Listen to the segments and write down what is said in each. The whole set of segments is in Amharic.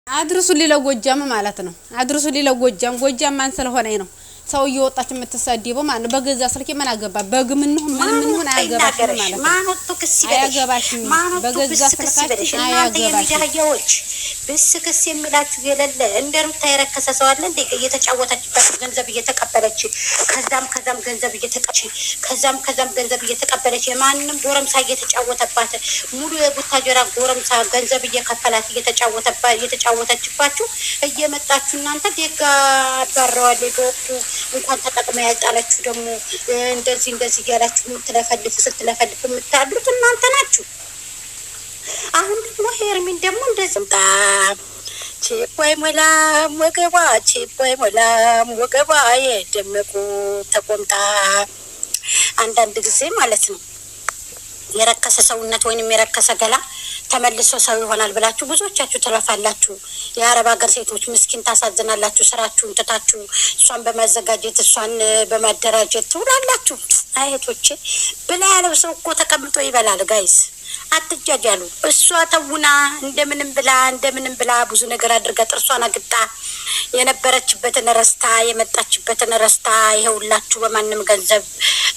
አድርሱልኝ ለጎጃም ማለት ነው። አድርሱልኝ ለጎጃም ጎጃም ማን ስለሆነኝ ነው ሰው እየወጣች የምትሳደበው ማለት ነው። በገዛ ስልኬ ምን አገባ በግምን ነው ምን ሆነ አያገባሽም ማለት ነው። ማኖቱ ክስ አያገባሽም በገዛ ስልካችን አያገባሽም። ብስክስ የሚላችሁ የሌለ እንደ ሩታ የረከሰ ሰው አለ እንዴ? እየተጫወተችበት ገንዘብ እየተቀበለች ከዛም ገንዘብ እየተቀበለች ከዛም ገንዘብ እየተቀበለች የማንንም ጎረምሳ እየተጫወተባት ሙሉ የቡታጀራ ጎረምሳ ገንዘብ እየከፈላት እየተጫወተችባችሁ እየመጣችሁ እናንተ ደጋ አባረዋል በወቅቱ እንኳን ተጠቅመ ያጣላችሁ ደግሞ እንደዚህ እያላችሁ ስትለፈልፍ የምታሉት እናንተ ናችሁ። አሁን ደግሞ ሄርሚን ደግሞ እንደዚህ ቺፖይ ሞላም ወገባ የደመቁ ተቆምጣ አንዳንድ ጊዜ ማለት ነው የረከሰ ሰውነት ወይንም የረከሰ ገላ ተመልሶ ሰው ይሆናል ብላችሁ ብዙዎቻችሁ ተለፋላችሁ። የአረብ ሀገር ሴቶች ምስኪን ታሳዝናላችሁ። ስራችሁን ትታችሁ እሷን በማዘጋጀት እሷን በማደራጀት ትውላላችሁ። አይቶቼ ብላ ያለው ሰው እኮ ተቀምጦ ይበላል። ጋይስ አትጃጃሉ። እሷ ተውና እንደምንም ብላ ብዙ ነገር አድርጋ ጥርሷን አግጣ የነበረችበትን ረስታ የመጣችበትን ረስታ ይሄውላችሁ በማንም ገንዘብ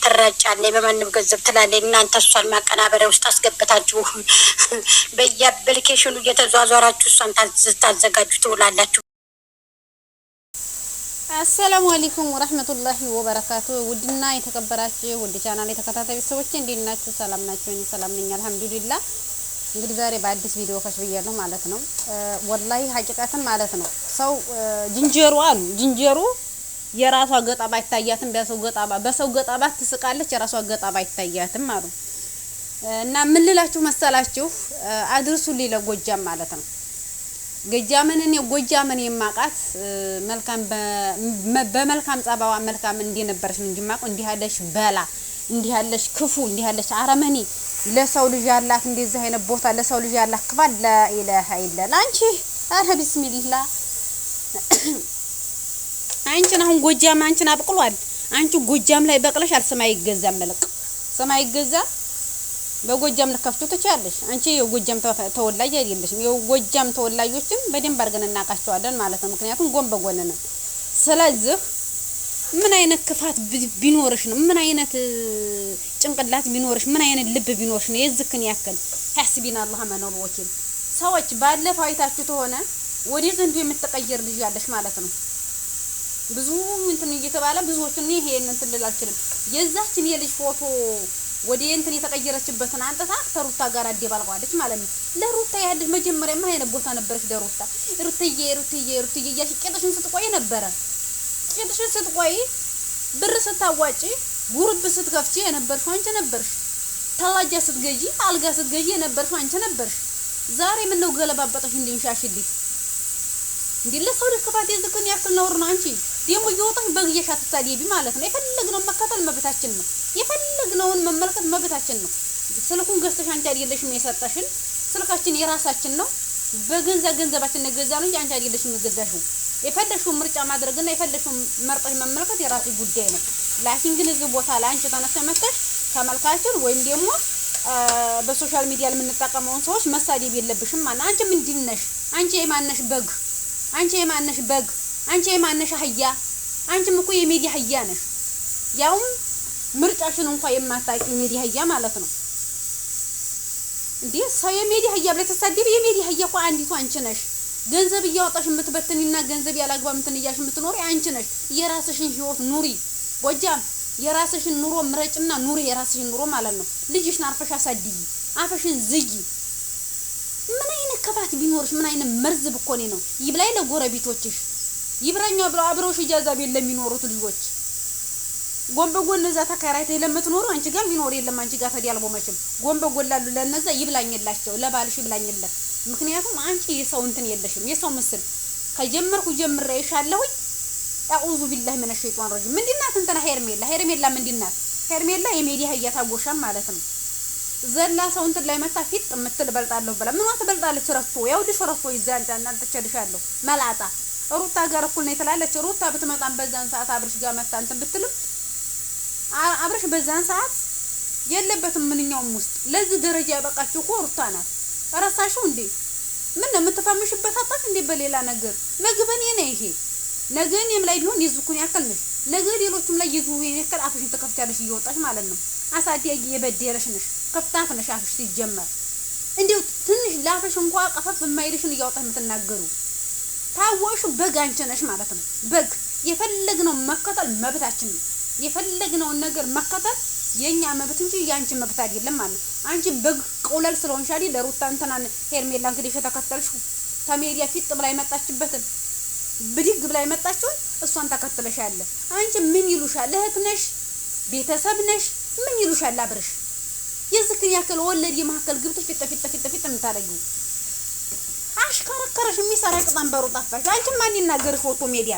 ትረጫለች፣ በማንም ገንዘብ ትላለች። እናንተ እሷን ማቀናበሪያ ውስጥ አስገብታችሁ በየአፕሊኬሽኑ እየተዟዟራችሁ እሷን ታዘጋጁ ትውላላችሁ። አሰላሙ አለይኩም ወራህመቱላሂ ወበረካቱ። ውድና የተከበራችሁ ውድ ቻናል የተከታታይ ሰዎች እንዴት ናችሁ? ሰላም ናችሁ? እኔ ሰላም ነኝ አልሐምዱሊላህ። እንግዲህ ዛሬ በአዲስ ቪዲዮ ከሽ ብያለሁ ማለት ነው። ወላሂ ሀቂቃትን ማለት ነው ሰው ጅንጀሮ አሉ ጅንጀሮ የራሷ ገጣባ አይታያትም፣ በሰው ገጣባ ትስቃለች፣ የራሷ ገጣባ አይታያትም አሉ እና ምን ልላችሁ መሰላችሁ? አድርሱልኝ ለጎጃም ማለት ነው። ጎጃምን እኔ ጎጃምን የማቃት መልካም በመልካም ጸባዋ መልካም እንደነበረች ነው እንጂ ማቀው እንዲህ ያለሽ በላ እንዲህ ያለሽ ክፉ እንዲህ ያለሽ አረመኔ ለሰው ልጅ ያላት እንደዚህ አይነት ቦታ ለሰው ልጅ ያላት ክፋት ለኢላሃ ኢላላ አንቺ አረ ቢስሚላህ አንቺን አሁን ጎጃም አንቺን አብቅሏል። አንቺ ጎጃም ላይ በቅለሻል። ሰማይ ይገዛም መልክ ሰማይ ይገዛ በጎጃም ልከፍቱ ትቻለሽ። አንቺ የጎጃም ተወላጅ አይደለሽም። የጎጃም ተወላጆችን በደንብ አድርገን እናቃቸዋለን ማለት ነው። ምክንያቱም ጎን በጎን ነን። ስለዚህ ምን አይነት ክፋት ቢኖርሽ ነው? ምን አይነት ጭንቅላት ቢኖርሽ? ምን አይነት ልብ ቢኖርሽ ነው የዝክን ያክል ሐስቢና አላህ ማነው ወኪል ሰዎች ባለፈው አይታችሁ ተሆነ ወዲህ ዘንዱ የምትቀየር ልጅ ያለሽ ማለት ነው። ብዙ እንትን እየተባለ ብዙዎችን ይሄን እንትን ልላችልም የዛችን የልጅ ፎቶ ወዲ እንትን የተቀየረችበትን አንጠታ ከሩታ ጋር አደባልቋለች ማለት ነው። ለሩታ ያለሽ መጀመሪያ ምን አይነት ቦታ ነበርሽ? ለሩታ ሩትዬ ያሽቀጥሽን ስትቆይ ነበረ። ቄጥሽን ስትቆይ ብር ስታዋጪ ጉርብ ስትከፍቺ የነበርሽው አንቺ ነበርሽ። ተላጃ ስትገዢ አልጋ ስትገዢ የነበርሽው አንቺ ነበርሽ። ዛሬ ምን ነው ገለባበጠሽ እንደምሻሽልኝ እንዴ? ለሰው ልጅ ክፋት የዝክን ያክል ነውር ነው። አንቺ ደሞ እየወጣሽ በግየሽ አትሳደቢ ማለት ነው። የፈለግነው መከተል መብታችን ነው። የፈለግነውን መመልከት መብታችን ነው። ስልኩን ገዝተሽ አንቺ አይደለሽም የሰጠሽን። ስልካችን የራሳችን ነው። ገንዘባችን ነገዛ ነው እንጂ አንቺ አይደለሽም የገዛሽው። የፈለግሽው ምርጫ ማድረግና የፈለግሽው መርጠሽ መመልከት የራስሽ ጉዳይ ነው። ላኪን ግን እዚህ ቦታ ላይ አንቺ ተነስተሽ መጥተሽ ተመልካችን ወይም ደግሞ በሶሻል ሚዲያ የምንጠቀመውን ሰዎች መሳደብ የለብሽም ማለት አንቺ ምንድን ነሽ? አንቺ የማነሽ በግ? አንቺ የማነሽ በግ? አንቺ የማነሽ አህያ? አንቺም እኮ የሚዲያ አህያ ነሽ። ያውም ምርጫሽን እንኳን የማታውቂ የሚዲያ አህያ ማለት ነው። እንዴ ሰው የሚዲያ አህያ ብለሽ ተሳደቢ። የሚዲያ አህያ እኮ አንዲቱ አንቺ ነሽ። ገንዘብ እያወጣሽ የምትበትኒና ገንዘብ ያላግባ እንትን እያልሽ የምትኖሪ አንቺ ነሽ። የራስሽን ህይወት ኑሪ። ጎጃም የራስሽን ኑሮ ምረጭና ኑሪ የራስሽን ኑሮ ማለት ነው። ልጅሽን አርፈሽ አሳድጊ። አፈሽን ዝጊ። ምን አይነት ክፋት ቢኖርሽ? ምን አይነት መርዝ ብኮኔ ነው? ይብላይ ለጎረቤቶችሽ ይብራኛው ብለው አብረውሽ ኢጃዛ ቤት ለሚኖሩት ልጆች ጎን በጎን እዛ ተከራይተሽ ለምትኖሩ አንቺ ጋር ቢኖር የለም አንቺ ጋር ተዲያልቦ መቼም ጎን በጎን ላሉ ለነዛ ይብላኝላቸው ለባልሽ ይብላኝለት። ምክንያቱም አንቺ የሰው እንትን የለሽም። የሰው ምስል ከጀመርኩ ጀምሬሻለሁ። አዑዙ ቢላሂ ሚነሽ ሸይጣን ረጂም። ምንድናት እንትና ሄርሜላ ምንድናት? ሄርሜላ የሚዲያ ህያታጎሻም ማለት ነው። ዘላ ሰው እንትን ላይ መታ ፊት ምትል በልጣለሁ ብላ ምን ትበልጣለች? ረስቶ ያው ድፈረስቶ ይዛል እናንተ ተቸልሻለሁ መላጣ ሩታ ጋር እኩል ነው ትላለች። ሩታ ብትመጣም በዛን ሰዓት አብርሽ ጋር መታ እንትን ብትልም አብርሽ በዛን ሰዓት የለበትም ምንኛውም ውስጥ ለዚህ ደረጃ ያበቃችሁ እኮ ሩታ ናት። ረሳሽው እንዴ? ምን ነው የምትፋምሽበት አጣሽ እንዴ በሌላ ነገር መግበኔ ነው ይሄ ነገኔም ላይ ቢሆን ይዙኩን ያክል ነሽ ነገ ሌሎችም ላይ ይዙ ያክል አፍሽን ተከፍታለሽ እየወጣሽ ማለት ነው አሳዲያጊ የበደረሽ ነሽ ከፍታፍ ነሽ አፍሽ ሲጀመር እንዴው ትንሽ ላፈሽ እንኳን ቀፈፍ የማይልሽን እያወጣሽ የምትናገሩ ታወሹ በግ አንቺ ነሽ ማለት ነው በግ የፈለግነው መከተል መብታችን ነው የፈለግነውን ነገር መከተል የኛ መብት እንጂ ያንቺ መብት አይደለም ማለት አንቺ በግ ቆለል ስለሆንሽ አይደል ለሩታ እንተናን ሄርሜላ እንግዲህ ተከተልሽ ተሜዲያ ፊት ብላ የመጣችበትን ብድግ ብላ የመጣችው እሷን ተከተለሽ ያለ አንቺ ምን ይሉሻል እህት ነሽ ቤተሰብ ነሽ ምን ይሉሻል አብርሽ የዝክን ያከለ ወለድ የማከል ግብተሽ ፊት የምታረጊው አሽከረከረሽ የሚሰራ ቅጣንበሩ ጠፋሽ አንቺ ማን ይናገርሽ ፎቶ ሚዲያ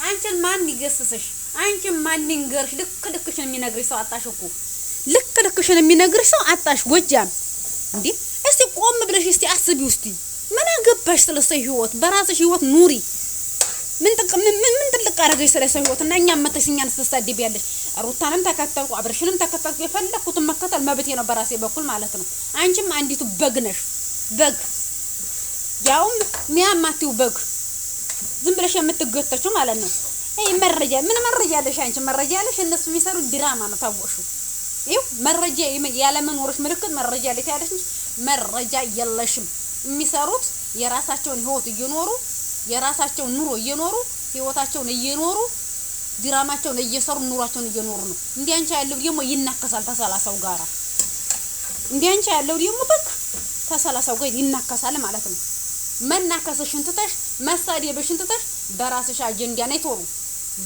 አንቺ ማን ይገስስሽ አንቺ ማን ይንገርሽ ልክልክሽን የሚነግርሽ ሰው አጣሽ እኮ ልክልክሽን የሚነግርሽ ሰው አጣሽ ጎጃም እንዴ እስቲ ቆም ብለሽ እስቲ አስቢ ውስቲ ምን አገባሽ ስለሰው ህይወት በራስሽ ህይወት ኑሪ ምን ትልቅ አረገሽ ስለሰው ህይወት እና እኛም መተሽኛን ተስተዳድቢያለሽ ሩታንም ተከተልኩ አብርሽንም ተከተልኩ የፈለኩትን መከተል መብቴ ነው በራሴ በኩል ማለት ነው አንቺም አንዲቱ በግ ነሽ በግ ያውም ሚያማቲው በግ ዝም ብለሽ የምትገተችው ማለት ነው አይ መረጃ ምን መረጃ አለሽ አንቺ መረጃ አለሽ እነሱ የሚሰሩ ድራማ ነው ታወሹ ይው መረጃ ያለ መኖርሽ ምልክት መረጃ ላይ ያለሽ መረጃ የለሽም የሚሰሩት የራሳቸውን ህይወት እየኖሩ የራሳቸውን ኑሮ እየኖሩ ህይወታቸውን እየኖሩ ድራማቸውን እየሰሩ ኑሯቸውን እየኖሩ ነው እንዴ አንቺ ያለው ደግሞ ይናከሳል ተሰላሳው ጋራ እንዴ አንቺ ያለው ደግሞ በቃ ተሰላሳው ጋር ይናከሳል ማለት ነው መናከስሽን ትተሽ መሳደብሽን ትተሽ በራስሽ አጀንዳ ላይ ተወሩ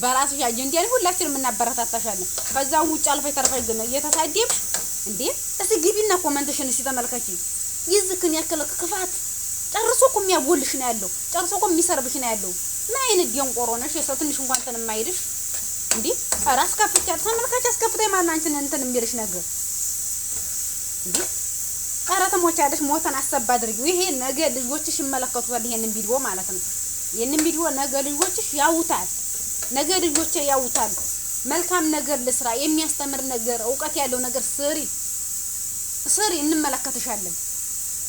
በራስሽ አጀንዳ ላይ ሁላችንም እናበረታታሻለን ከዛው ውጭ አልፈይ ተርፈይ ግን እየተሳደብሽ እንዴ እስኪ ግቢና ኮሜንትሽን እስኪ ተመልከቺ ይዝክን ያከለ ክፋት ጨርሶ እኮ የሚያቦልሽ ነው ያለው ጨርሶ እኮ የሚሰርብሽ ነው ያለው ምን አይነት ዲንቆሮ ነሽ የሰው ትንሽ እንኳን እንትን የማይልሽ እንዴ ራስ ከፍቻ ተመልካች አስከፍተይ ማን አንቺን እንትን የሚልሽ ነገር እንዴ አራተሞች ያለሽ ሞተን አሰባ አድርጊው ይሄ ነገ ልጆችሽ ይመለከቱታል ይሄንን ቪዲዮ ማለት ነው ይሄንን ቪዲዮ ነገ ልጆችሽ ያውታል ነገ ልጆቼ ያውታል መልካም ነገር ለስራ የሚያስተምር ነገር ዕውቀት ያለው ነገር ስሪ እንመለከትሻለን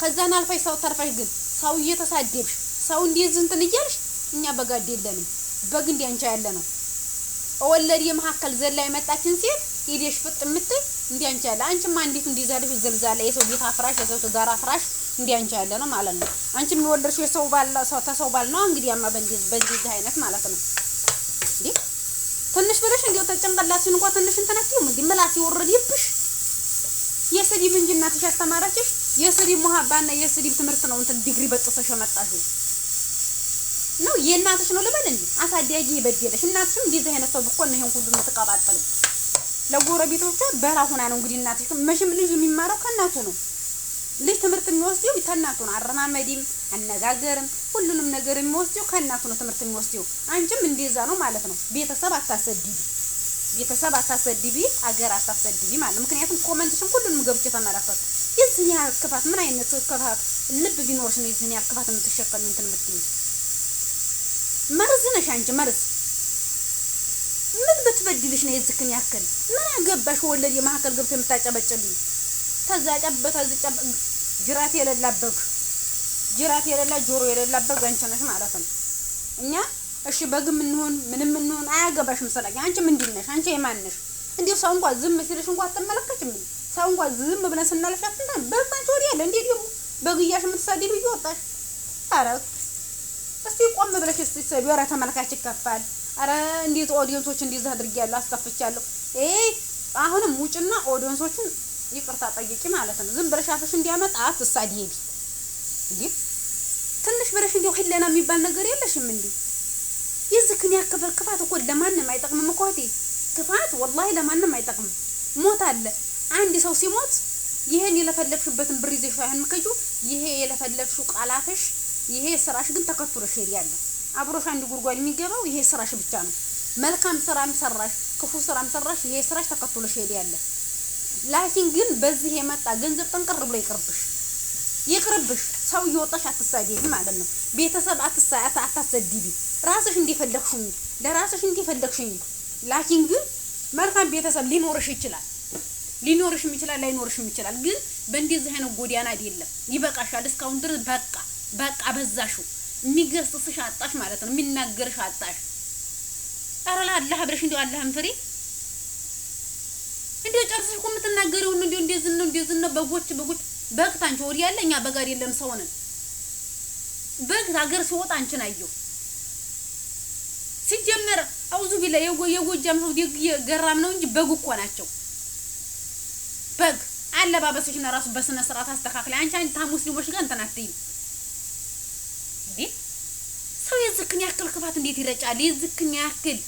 ከዛና አልፈይ ሰው ተርፈሽ ግን ሰው እየተሳደብሽ ሰው እንዲዝ እንትን እያልሽ እኛ በጋድ የለንም በግ እንዲያንቻ ያለ ነው ወለድ የመሐከል ዘላ የመጣችን ሴት ሄደሽ ፍጥ ምትይ እንዲያንቻ ያለ አንቺማ እንዴት እንዲዛልሽ ዘልዛለ የሰው ቤት አፍራሽ የሰው ትዳር አፍራሽ እንዲያንቻ ያለ ነው ማለት ነው አንቺም የወለድሽ የሰው ባል ሰው ተሰው ባል ነው እንግዲህ ያማ በእንዲህ አይነት ማለት ነው እንዴ ትንሽ ብለሽ እንዴው ተጨንቀላሽን እንኳን ትንሽ እንተናክዩ እንዴ መላስ ይወረድብሽ የስዲብ እንጂ እናትሽ አስተማራችሽ የስዲብ ሙሃባና የስዲብ ትምህርት ነው እንትን ዲግሪ በጥሰሽ መጣሽው ነው የእናትሽ ነው ልበል እንዴ አሳዳጊ ይበደለሽ እናትሽም እንደዚህ አይነት ሰው ብኮን ነው ይሄን ሁሉ የምትቀባጠሉ ለጎረቤቶቿ በራሁና ነው እንግዲህ እናትሽ መሽም ልጅ የሚማረው ከናቱ ነው ልጅ ትምህርት የሚወስደው ከናቱ ነው አረማመዲም አነጋገርም ሁሉንም ነገር የሚወስደው ከናቱ ነው ትምህርት የሚወስደው አንቺም እንደዛ ነው ማለት ነው ቤተሰብ አታሰድቢ አገር አታሰድቢ ማለት ምክንያቱም ኮሜንትሽን ሁሉንም ገብቼ ተመለከቱ የዚህ ያህል ክፋት ምን አይነት ክፋት ልብ ቢኖርሽ ነው የዚህ ያህል ክፋት የምትሸከም እንትን የምትይ መርዝ ነሽ አንቺ መርዝ ምን ብትበድልሽ ነው የዝክን ያክል ምን አገባሽ ወለድ የማከል ገብተ የምታጨበጭልኝ ተዛጨበታ ዝጨብ ጅራት የሌላ ጆሮ የሌላበት አንቺ ነሽ ማለት ነው እኛ እሺ በግ ምንም እንሆን አያገባሽም ስለኝ አንቺ ምንድነሽ አንቺ የማን ነሽ እንዴው ሰው እንኳን ዝም ሲልሽ እንኳን አትመለከችም ሰው እንኳን ዝም ብለን ስናልፋት እንዴ በባንቺ ወዲያ እንዴ ደግሞ በግያሽ የምትሳደዱ ይወጣሽ አረ እስቲ ቆም ብለሽ እስቲ ሰቢራ ተመልካች ይከፋል አረ እንዴት ኦዲየንሶች እንዲዛ አድርጊያለሁ አስከፍቻለሁ አሁንም ሙጭና ኦዲየንሶችን ይቅርታ ጠይቂ ማለት ነው ዝም ብለሽ አፍሽ እንዲያመጣ አትሳደቢ እንዴ ትንሽ ብለሽ እንዴው ህለና የሚባል ነገር የለሽም እንዴ ይዝክን ያከፈል ክፋት እኮ ለማንንም አይጠቅምም እኮ ክፋት والله ለማንንም አይጠቅምም ሞት አለ አንድ ሰው ሲሞት ይሄን የለፈለፍሽበትን ብር ይዘሽ አይንከጁ ይሄ የለፈለፍሽው ቃላፍሽ ይሄ ስራሽ ግን ተከትሎሽ ይያለ አብሮሽ አንድ ጉርጓድ የሚገባው ይሄ ስራሽ ብቻ ነው መልካም ስራም ሰራሽ ክፉ ስራም ሰራሽ ይሄ ስራሽ ተከትሎሽ ይያለ ላኪን ግን በዚህ የመጣ ገንዘብ ጠንቀር ብሎ ይቅርብሽ ሰው ይወጣሽ አትሳደቢ ማለት ነው ቤተሰብ አታሰድቢ ራስሽ እንዲፈለግሽኝ ለራስሽ እንዲፈለግሽኝ ላኪን ግን መልካም ቤተሰብ ሊኖርሽ ይችላል ሊኖርሽም ይችላል ላይኖርሽም ይችላል ግን በእንደዚህ አይነት ጎዳና አይደለም ይበቃሻል እስካሁን ድረስ በቃ በዛሽው የሚገስጽሽ አጣሽ ማለት ነው የሚናገርሽ አጣሽ ኧረ ለአላህ ብለሽ እንደው አላህን ፍሪ እንደው ጨርሰሽ እኮ የምትናገሪው እንደዚህ ነው በጎች በግ ታንቺ ወዲያ ያለ እኛ በግ አይደለም ሰው ነን በግ ሀገር ሲወጣ አንቺን አየሁ ሲጀመር አውዙ ቢላ የጎጃም ሰው ገራም ነው እንጂ በግ እኮ ናቸው በግ አለባበስሽና ራሱ በስነ ስርዓት አስተካክለ አንቺ ሙስሊሞች ጋር እንትን አትይም እንዴ ሰው የዝክን ያክል ክፋት እንዴት ይረጫል የዝክን ያክል